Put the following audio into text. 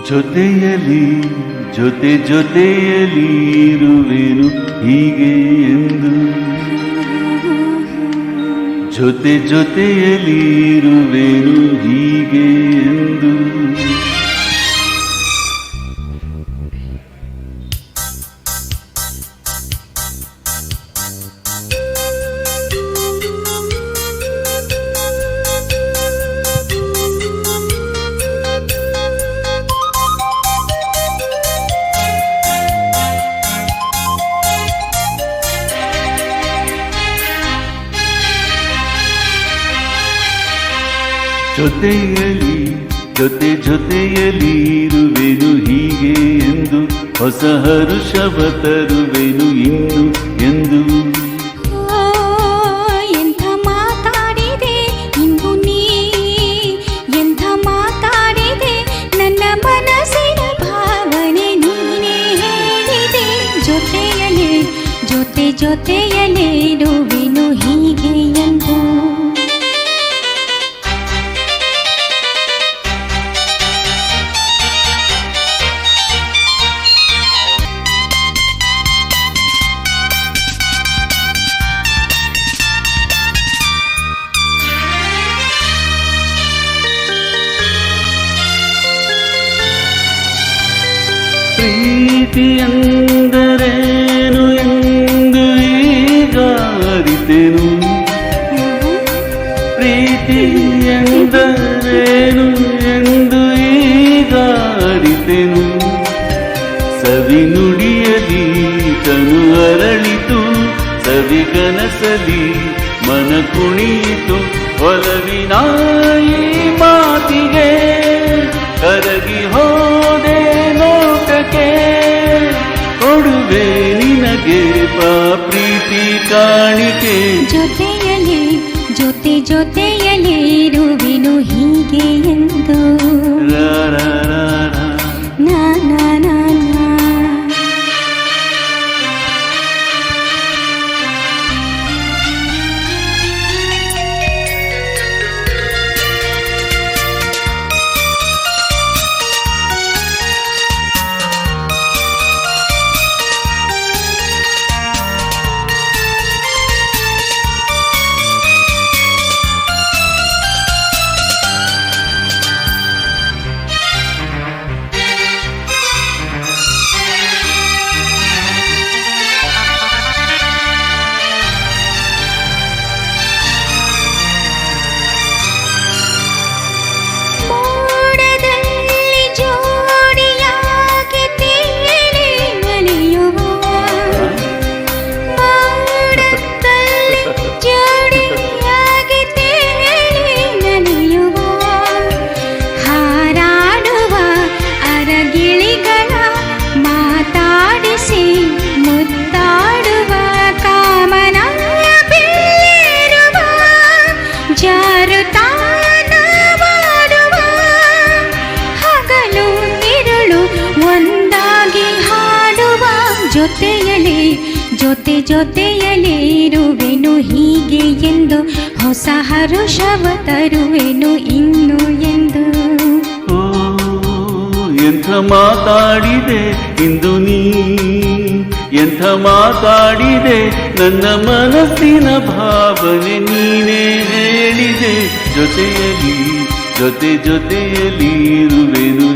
ಜೊತೆಯಲಿ ಜೊತೆಯಲಿ ಇರುವೆನು ಹೀಗೆ ಎಂದು ಜೊತೆಯಲಿ ಇರುವೆನು ಹೀಗೆ ಎಂದು ಜೊತೆಯಲಿ ಇರುವೆನು ಹೀಗೆ ಎಂದು ಹೊಸ ಹರುಷವ ತರುವೆನು ಇನ್ನು ಎಂದು ಎಂಥ ಮಾತಾಡಿದೆ ಇಂದು ನೀ ಎಂಥ ಮಾತಾಡಿದೆ ನನ್ನ ಮನಸ್ಸಿನ ಭಾವನೆ ನೀನೇ ಹೇಳಿದೆ ಜೊತೆಯಲೇ ಇರುವೆನು ಹೀಗೆ ಎಂದು ಪ್ರೀತಿಯಂದರೇನು ಎಂದು ಈಗ ಅರಿತೆನು ಪ್ರೀತಿಯಂದರೇನು ಎಂದು ಈಗ ಅರಿತೆನು ಸವಿ ನುಡಿಯಲಿ ತನು ಅರಳಿತು ಸವಿಗನಸಲಿ ಮನ ಕುಣಿಯಿತು ಒಲವಿನ ಈ ಮಾತಿಗೆ ಕರಗಿ ಹೋದೆ ನೋಟಕ್ಕೆ ಕೊಡುವೆ ನಿನಗೆ ಪ್ರೀತಿ ಕಾಣಿಕೆ ಜೊತೆಯಲೇ ಇರುವೆನು ಹೀಗೆ ಎಂದು ನಾ ನಾ ನಾ ನಾ ಜೊತೆಯಲೇ ಇರುವೆನು ಹೀಗೆ ಎಂದು ಹೊಸ ಹರುಷವ ತರುವೆನು ಇನ್ನು ಎಂದು ಎಂಥ ಮಾತಾಡಿದೆ ಇಂದು ನೀ ಎಂಥ ಮಾತಾಡಿದೆ ನನ್ನ ಮನಸ್ಸಿನ ಭಾವನೆ ನೀನೇ ಹೇಳಿದೆ ಜೊತೆಯಲಿ ಇರುವೆನು